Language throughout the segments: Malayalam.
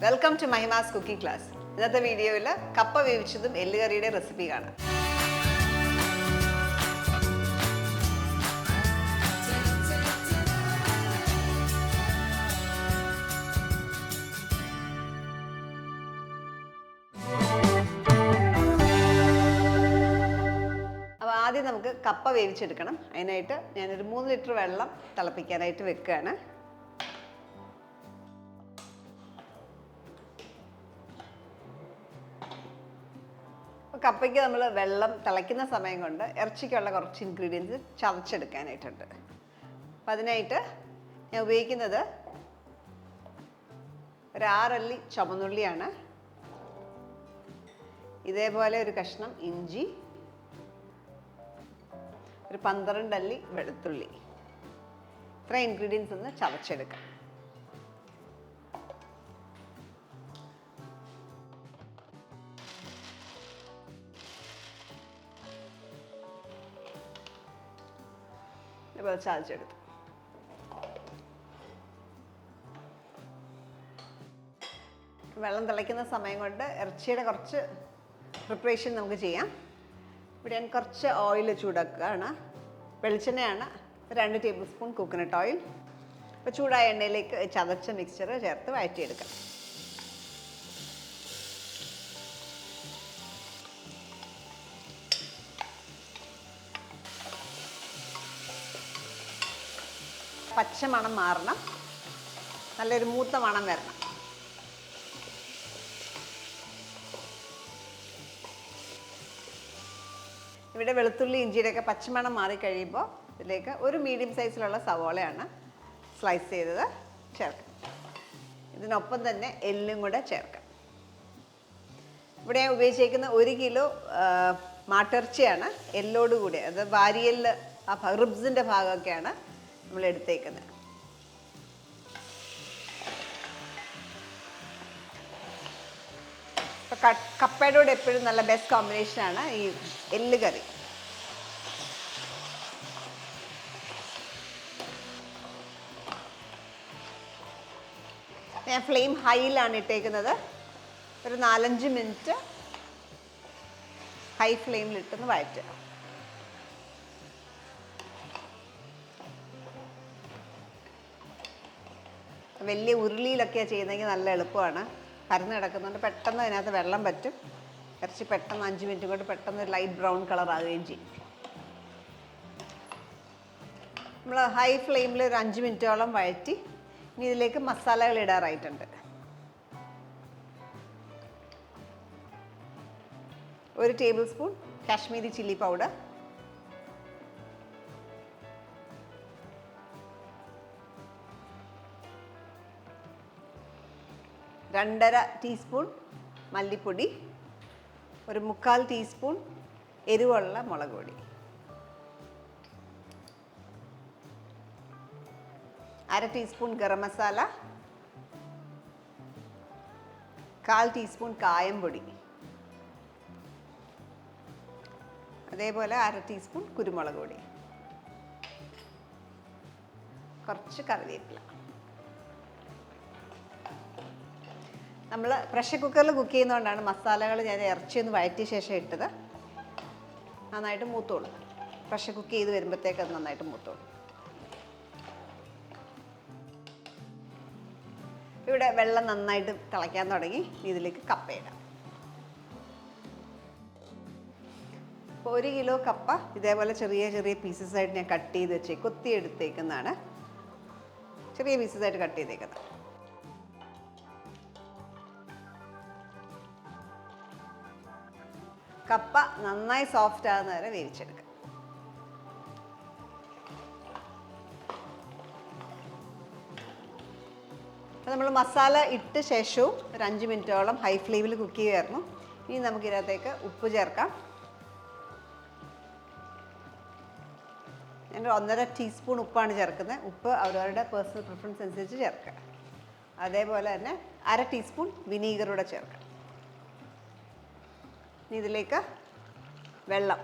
Welcome to Mahima's cooking class. ഇന്നത്തെ വീഡിയോയിൽ കപ്പ വേവിച്ചതും എല്ലുകറിയുടെ റെസിപ്പി കാണാം. അപ്പോൾ ആദ്യം നമുക്ക് കപ്പ വേവിച്ചെടുക്കണം. അതിനായിട്ട് ഞാനൊരു 3 ലിറ്റർ വെള്ളം തിളപ്പിക്കാനായിട്ട് വെക്കുകയാണ്. കപ്പയ്ക്ക് നമ്മൾ വെള്ളം തിളയ്ക്കുന്ന സമയം കൊണ്ട് ഇറച്ചിക്കുള്ള കുറച്ച് ഇൻഗ്രീഡിയൻസ് ചതച്ചെടുക്കാനായിട്ടുണ്ട്. അപ്പം അതിനായിട്ട് ഞാൻ ഉപയോഗിക്കുന്നത് ഒരു 6 അല്ലി ചുവന്നുള്ളിയാണ്, ഇതേപോലെ ഒരു കഷ്ണം ഇഞ്ചി, ഒരു 12 അല്ലി വെളുത്തുള്ളി. ഇത്ര ഇൻഗ്രീഡിയൻസ് ഒന്ന് ചതച്ചെടുക്കാം. ഇപ്പോൾ ചതച്ചെടുത്തു. വെള്ളം തിളയ്ക്കുന്ന സമയം കൊണ്ട് ഇറച്ചിയുടെ കുറച്ച് പ്രിപ്പറേഷൻ നമുക്ക് ചെയ്യാം. ഇവിടെ ഞാൻ കുറച്ച് ഓയിൽ ചൂടാക്കുകയാണ്. വെളിച്ചെണ്ണയാണ്, 2 ടേബിൾ സ്പൂൺ കോക്കനട്ട് ഓയിൽ. അപ്പോൾ ചൂടായ എണ്ണയിലേക്ക് ചതച്ച മിക്സ്ചർ ചേർത്ത് വഴറ്റിയെടുക്കാം. പച്ച മണം മാറണം, നല്ലൊരു മൂത്ത മണം വരണം. ഇവിടെ വെളുത്തുള്ളി ഇഞ്ചിയുടെയൊക്കെ പച്ചമണം മാറിക്കഴിയുമ്പോൾ ഇതിലേക്ക് ഒരു മീഡിയം സൈസിലുള്ള സവോളയാണ് സ്ലൈസ് ചെയ്തത് ചേർക്കാം. ഇതിനൊപ്പം തന്നെ എല്ലും കൂടെ ചേർക്കാം. ഇവിടെ ഞാൻ ഉപയോഗിച്ചിരിക്കുന്ന 1 കിലോ മാട്ടിറച്ചിയാണ്, എല്ലോടുകൂടി. അത് വാരിയല് ആ റിബ്സിൻ്റെ ഭാഗമൊക്കെയാണ് നമ്മൾ എടുത്തേക്കുന്നത്. ഇപ്പം കപ്പയുടെ കൂടെ എപ്പോഴും നല്ല ബെസ്റ്റ് കോമ്പിനേഷനാണ് ഈ എല്ല് കറി. ഞാൻ ഫ്ലെയിം ഹൈയിലാണ് ഇട്ടേക്കുന്നത്. ഒരു 4-5 മിനിറ്റ് ഹൈ ഫ്ലെയിമിലിട്ടൊന്ന് വഴറ്റുക. വലിയ ഉരുളിയിലൊക്കെയാണ് ചെയ്യുന്നതെങ്കിൽ നല്ല എളുപ്പമാണ്. പരന്ന് കിടക്കുന്നുണ്ട്, പെട്ടെന്ന് അതിനകത്ത് വെള്ളം പറ്റും. ഇറച്ചി പെട്ടെന്ന് 5 മിനിറ്റ് കൊണ്ട് പെട്ടെന്ന് ലൈറ്റ് ബ്രൗൺ കളർ ആവുകയും ചെയ്യും. നമ്മൾ ഹൈ ഫ്ലെയിമിൽ ഒരു 5 മിനിറ്റോളം വഴറ്റി ഇനി ഇതിലേക്ക് മസാലകൾ ഇടാറായിട്ടുണ്ട്. 1 table spoon Kashmiri chilli powder, 2.5 teaspoon മല്ലിപ്പൊടി, ഒരു 3/4 ടീസ്പൂൺ എരിവുള്ള മുളക് പൊടി, 1/2 ടീസ്പൂൺ ഗരം മസാല, 1/4 ടീസ്പൂൺ കായം പൊടി, അതേപോലെ 1/2 ടീസ്പൂൺ കുരുമുളക് പൊടി, കുറച്ച് കറിവേപ്പില. നമ്മൾ പ്രഷർ കുക്കറിൽ കുക്ക് ചെയ്യുന്നതുകൊണ്ടാണ് മസാലകൾ ഞാൻ ഇറച്ചിയൊന്ന് വഴറ്റിയ ശേഷം ഇട്ടത്. നന്നായിട്ട് മൂത്തോളൂ. പ്രഷർ കുക്ക് ചെയ്ത് വരുമ്പോഴത്തേക്ക് അത് നന്നായിട്ട് മൂത്തോളൂ. ഇവിടെ വെള്ളം നന്നായിട്ട് തിളയ്ക്കാൻ തുടങ്ങി. ഇതിലേക്ക് കപ്പയിടാം. ഇപ്പോൾ 1 കിലോ കപ്പ ഇതേപോലെ ചെറിയ ചെറിയ പീസസ് ആയിട്ട് ഞാൻ കട്ട് ചെയ്ത് വെച്ചേ കൊത്തി എടുത്തേക്കുന്നതാണ്. ചെറിയ പീസസ് ആയിട്ട് കട്ട് ചെയ്തേക്കുന്നത്. കപ്പ നന്നായി സോഫ്റ്റ് ആകുന്ന വരെ വേവിച്ചെടുക്കാം. അപ്പോൾ നമ്മൾ മസാല ഇട്ട ശേഷവും ഒരു 5 മിനിറ്റോളം ഹൈ ഫ്ലെയിമിൽ കുക്ക് ചെയ്യുമായിരുന്നു. ഇനി നമുക്കിതിനകത്തേക്ക് ഉപ്പ് ചേർക്കാം. ഞാൻ 1.5 ടീസ്പൂൺ ഉപ്പാണ് ചേർക്കുന്നത്. ഉപ്പ് അവരവരുടെ പേഴ്സണൽ പ്രിഫറൻസ് അനുസരിച്ച് ചേർക്കുക. അതേപോലെ തന്നെ 1/2 ടീസ്പൂൺ വിനീഗറൂടെ ചേർക്കാം. ഇനി ഇതിലേക്ക് വെള്ളം,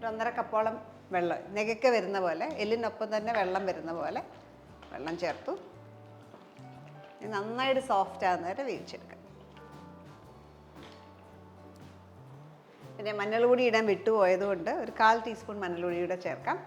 1.5 കപ്പോളം വെള്ളം, നെകക്കെ വരുന്ന പോലെ, എല്ലിനൊപ്പം തന്നെ വെള്ളം വരുന്ന പോലെ വെള്ളം ചേർത്തു. നന്നായിട്ട് സോഫ്റ്റ് ആകുന്ന വരെ വേവിച്ചെടുക്കാം. പിന്നെ മഞ്ഞൾപ്പൊടി ഇടാൻ വിട്ടുപോയതുകൊണ്ട് ഒരു 1/4 ടീസ്പൂൺ മഞ്ഞൾപ്പൊടി കൂടെ ചേർക്കാം.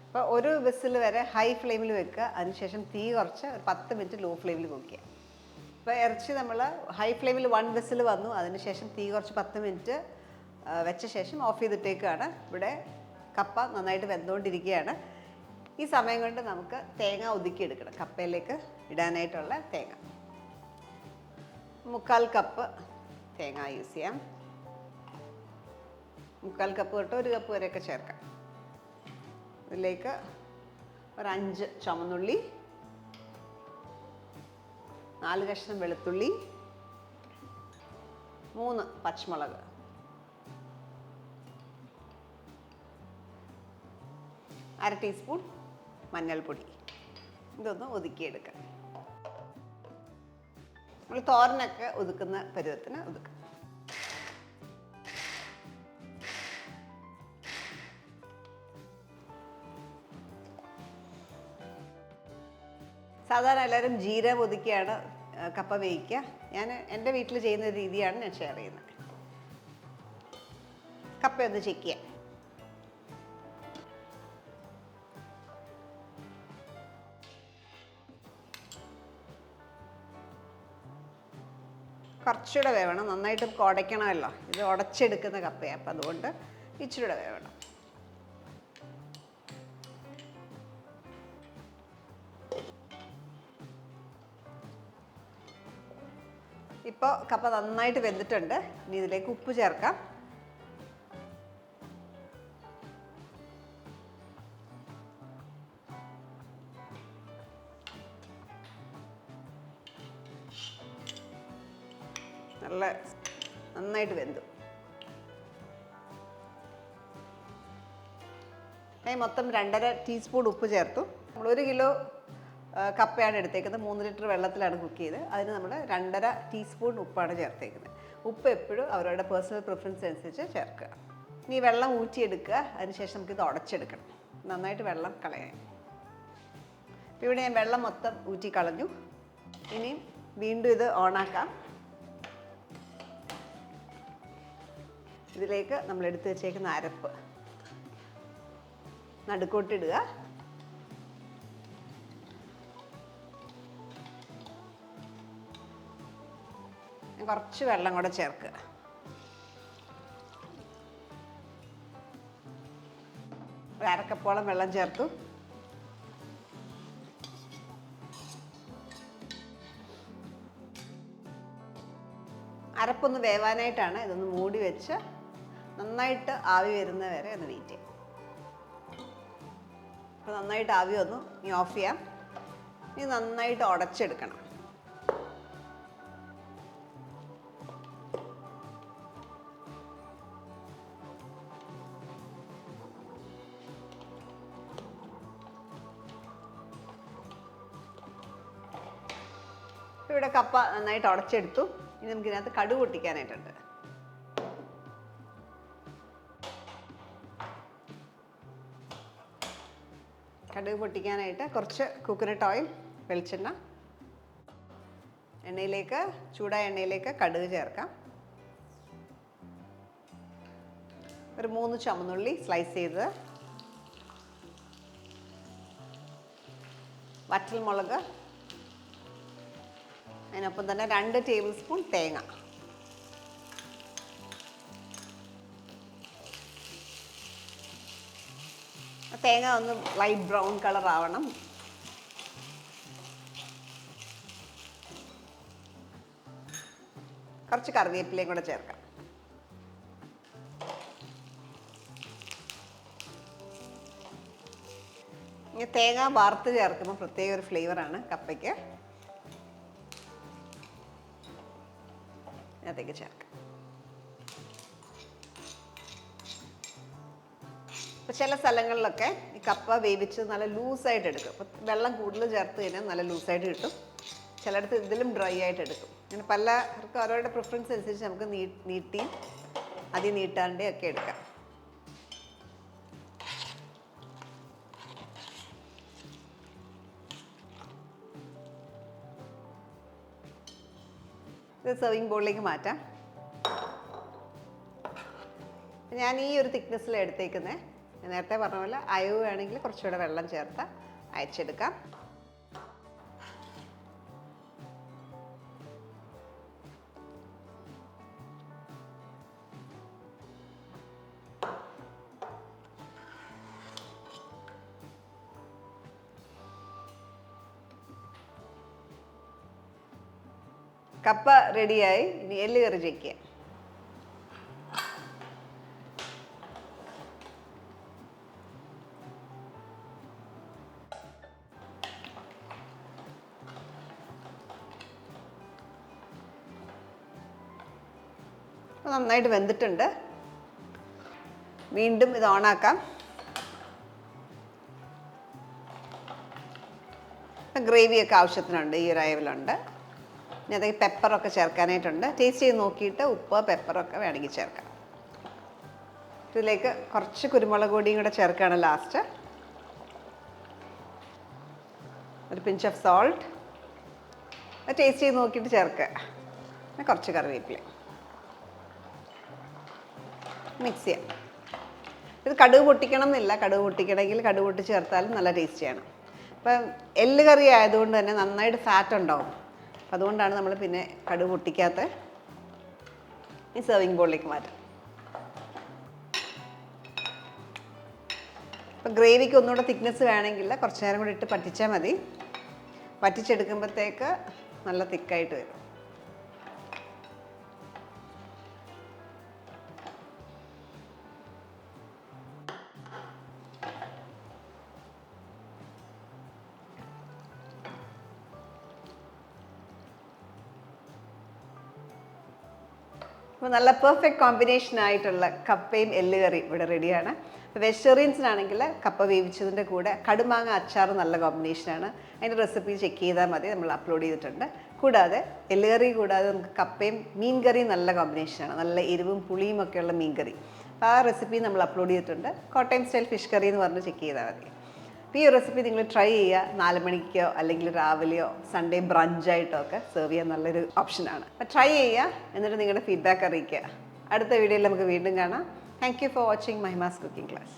അപ്പോൾ ഒരു വിസിൽ വരെ ഹൈ ഫ്ലെയിമിൽ വെക്കുക. അതിനുശേഷം തീ കുറച്ച് ഒരു 10 മിനിറ്റ് ലോ ഫ്ലെയിമിൽ കുക്ക് ചെയ്യുക. ഇപ്പോൾ ഇറച്ചി നമ്മൾ ഹൈ ഫ്ലെയിമിൽ 1 വിസിൽ വന്നു. അതിനുശേഷം തീ കുറച്ച് 10 മിനിറ്റ് വെച്ച ശേഷം ഓഫ് ചെയ്തിട്ടേക്കാണ്. ഇവിടെ കപ്പ നന്നായിട്ട് വെന്തുകൊണ്ടിരിക്കുകയാണ്. ഈ സമയം കൊണ്ട് നമുക്ക് തേങ്ങ ഒതുക്കിയെടുക്കണം. കപ്പയിലേക്ക് ഇടാനായിട്ടുള്ള തേങ്ങ 3/4 കപ്പ് തേങ്ങ യൂസ് ചെയ്യാം. 3/4 കപ്പ് തൊട്ട് 1 കപ്പ് വരെയൊക്കെ ചേർക്കാം. ഇതിലേക്ക് ഒരു 5 ചുവന്നുള്ളി, 4 കഷ്ണം വെളുത്തുള്ളി, 3 പച്ചമുളക്, 1/2 ടീസ്പൂൺ മഞ്ഞൾപ്പൊടി. ഇതൊന്ന് ഒതുക്കിയെടുക്കാം. നമ്മൾ തോരനൊക്കെ ഒതുക്കുന്ന പരുവത്തിന് ഒതുക്കാം. സാധാരണ എല്ലാവരും ജീരകം ഒതുക്കിയാണ് കപ്പ വേവിക്കുക. ഞാൻ എൻ്റെ വീട്ടിൽ ചെയ്യുന്ന രീതിയാണ് ഞാൻ ഷെയർ ചെയ്യുന്നത്. കപ്പ ഒന്ന് ചെക്ക് ചെയ്യാം. കുറച്ചുകൂടെ വേവണം. നന്നായിട്ട് ഉടയ്ക്കണമല്ലോ. ഇത് ഉടച്ചെടുക്കുന്ന കപ്പയാണ്. അപ്പം അതുകൊണ്ട് ഇച്ചിരൂടെ വേവണം. ഇപ്പോൾ കപ്പ നന്നായിട്ട് വെന്തിട്ടുണ്ട്. ഇനി ഇതിലേക്ക് ഉപ്പ് ചേർക്കാം. നന്നായിട്ട് വെന്തു. ഞാൻ മൊത്തം 2.5 ടീസ്പൂൺ ഉപ്പ് ചേർത്തു. നമ്മൾ 1 കിലോ കപ്പയാണ് എടുത്തേക്കുന്നത്. 3 ലിറ്റർ വെള്ളത്തിലാണ് കുക്ക് ചെയ്ത്. അതിന് നമ്മൾ 2.5 ടീസ്പൂൺ ഉപ്പാണ് ചേർത്തേക്കുന്നത്. ഉപ്പ് എപ്പോഴും അവരുടെ പേഴ്സണൽ പ്രിഫറൻസ് അനുസരിച്ച് ചേർക്കുക. ഇനി വെള്ളം ഊറ്റിയെടുക്കുക. അതിനുശേഷം നമുക്കിത് ഉടച്ചെടുക്കണം. നന്നായിട്ട് വെള്ളം കളയാൻ. ഇപ്പോൾ ഇവിടെ ഞാൻ വെള്ളം മൊത്തം ഊറ്റി കളഞ്ഞു. ഇനിയും വീണ്ടും ഇത് ഓണാക്കാം. ഇതിലേക്ക് നമ്മൾ എടുത്ത് വെച്ചേക്കുന്ന അരപ്പ് നടുക്കോട്ടിടുക. കുറച്ച് വെള്ളം കൂടെ ചേർക്കുക. ഒരു 1/2 കപ്പോളം വെള്ളം ചേർത്തു. അരപ്പൊന്ന് വേവാനായിട്ടാണ്. ഇതൊന്ന് മൂടി വെച്ച് നന്നായിട്ട് ആവി വരുന്ന വരെ ഒന്ന് വെയിറ്റ് ചെയ്യാം. അപ്പോൾ നന്നായിട്ട് ആവി വന്നു. ഇനി ഓഫ് ചെയ്യാം. ഇനി നന്നായിട്ട് ഉടച്ചെടുക്കണം. ഇവിടെ കപ്പ നന്നായിട്ട് ഉടച്ചെടുത്തു. ഇനി നമുക്കിതിനകത്ത് കടുക് പൊട്ടിക്കാനായിട്ടുണ്ട്. കടുക് പൊട്ടിക്കാനായിട്ട് കുറച്ച് കോക്കനട്ട് ഓയിൽ, വെളിച്ചെണ്ണ, എണ്ണയിലേക്ക് ചൂടായ എണ്ണയിലേക്ക് കടുക് ചേർക്കാം. ഒരു 3 ചുവന്നുള്ളി സ്ലൈസ് ചെയ്തത്, വറ്റൽമുളക്, അതിനൊപ്പം തന്നെ 2 ടേബിൾ സ്പൂൺ തേങ്ങ, തേങ്ങ ഒന്ന് ലൈറ്റ് ബ്രൗൺ കളർ ആവണം. കുറച്ച് കറിവേപ്പിലയും കൂടെ ചേർക്കാം. ഇനി തേങ്ങ വറുത്ത് ചേർക്കുമ്പോൾ പ്രത്യേക ഒരു ഫ്ലേവറാണ് കപ്പയ്ക്ക്. അതിലേക്ക് ചേർക്കാം. ഇപ്പോൾ ചില സ്ഥലങ്ങളിലൊക്കെ ഈ കപ്പ വേവിച്ച് നല്ല ലൂസായിട്ട് എടുക്കും. അപ്പോൾ വെള്ളം കൂടുതൽ ചേർത്ത് കഴിഞ്ഞാൽ നല്ല ലൂസായിട്ട് കിട്ടും. ചിലയിടത്ത് ഇതിലും ഡ്രൈ ആയിട്ട് എടുക്കും. അങ്ങനെ പലർക്കും അവരവരുടെ പ്രിഫറൻസ് അനുസരിച്ച് നമുക്ക് നീട്ടിയും നീട്ടാണ്ടേ ഒക്കെ എടുക്കാം. ഇത് സെർവിങ് ബോളിലേക്ക് മാറ്റാം. ഞാൻ ഈ ഒരു തിക്നെസ്സിൽ എടുത്തേക്കുന്നത്. നേരത്തെ പറഞ്ഞ പോലെ അയവ് വേണമെങ്കിൽ കുറച്ചുകൂടെ വെള്ളം ചേർത്ത് അയച്ചെടുക്കാം. കപ്പ റെഡിയായി. ഇനി എല്ല് കറി ചെയ്യിക്കുക. നന്നായിട്ട് വെന്തിട്ടുണ്ട്. വീണ്ടും ഇത് ഓണാക്കാം. ഗ്രേവിയൊക്കെ ആവശ്യത്തിനുണ്ട്, ഈ ഒരു അയവിലുണ്ട്. ഇനി അതായത് പെപ്പറൊക്കെ ചേർക്കാനായിട്ടുണ്ട്. ടേസ്റ്റ് ചെയ്ത് നോക്കിയിട്ട് ഉപ്പ് പെപ്പറൊക്കെ വേണമെങ്കിൽ ചേർക്കാം. ഇതിലേക്ക് കുറച്ച് കുരുമുളക് പൊടിയും കൂടെ ചേർക്കുകയാണ് ലാസ്റ്റ്. ഒരു പിഞ്ച് ഓഫ് സോൾട്ട്. അത് ടേസ്റ്റ് ചെയ്ത് നോക്കിയിട്ട് ചേർക്കുക. പിന്നെ കുറച്ച് കറിവേപ്പില മിക്സ് ചെയ്യാം. ഇത് കടുക് പൊട്ടിക്കണം എന്നില്ല. കടുക് പൊട്ടിക്കണമെങ്കിൽ കടുക് പൊട്ടി ചേർത്താലും നല്ല ടേസ്റ്റിയാണ്. അപ്പം എല്ല് കറി ആയതുകൊണ്ട് തന്നെ നന്നായിട്ട് ഫാറ്റ് ഉണ്ടാവും. അപ്പം അതുകൊണ്ടാണ് നമ്മൾ പിന്നെ കടുക് പൊട്ടിക്കാത്ത. ഈ സെർവിങ് ബോളിലേക്ക് മാറ്റാം. അപ്പം ഗ്രേവിക്ക് ഒന്നുകൂടെ തിക്നെസ് വേണമെങ്കിൽ കുറച്ച് നേരം കൂടി ഇട്ട് പറ്റിച്ചാൽ മതി. പറ്റിച്ചെടുക്കുമ്പോഴത്തേക്ക് നല്ല തിക്കായിട്ട് വരും. അപ്പോൾ നല്ല പെർഫെക്റ്റ് കോമ്പിനേഷൻ ആയിട്ടുള്ള കപ്പയും എല്ല് കറി ഇവിടെ റെഡിയാണ്. അപ്പോൾ വെജിറ്റേറിയൻസിനാണെങ്കിൽ കപ്പ വേവിച്ചതിൻ്റെ കൂടെ കടുമാങ്ങ അച്ചാർ നല്ല കോമ്പിനേഷനാണ്. അതിൻ്റെ റെസിപ്പി ചെക്ക് ചെയ്താൽ മതി, നമ്മൾ അപ്ലോഡ് ചെയ്തിട്ടുണ്ട്. കൂടാതെ എല്ല് കറി കൂടാതെ നമുക്ക് കപ്പയും മീൻ കറിയും നല്ല കോമ്പിനേഷനാണ്. നല്ല എരിവും പുളിയും ഒക്കെയുള്ള മീൻ കറി. അപ്പോൾ ആ റെസിപ്പി നമ്മൾ അപ്ലോഡ് ചെയ്തിട്ടുണ്ട്. കോട്ടയം സ്റ്റൈൽ ഫിഷ് കറി എന്ന് പറഞ്ഞ് ചെക്ക് ചെയ്താൽ മതി. അപ്പോൾ ഈ റെസിപ്പി നിങ്ങൾ ട്രൈ ചെയ്യുക. 4 മണിക്കോ അല്ലെങ്കിൽ രാവിലെയോ സൺഡേ ബ്രഞ്ചായിട്ടോ ഒക്കെ സെർവ് ചെയ്യാൻ നല്ലൊരു ഓപ്ഷനാണ്. അപ്പോൾ ട്രൈ ചെയ്യുക, എന്നിട്ട് നിങ്ങളുടെ ഫീഡ്ബാക്ക് അറിയിക്കുക. അടുത്ത വീഡിയോയിൽ നമുക്ക് വീണ്ടും കാണാം. Thank you for watching Mahima's cooking class.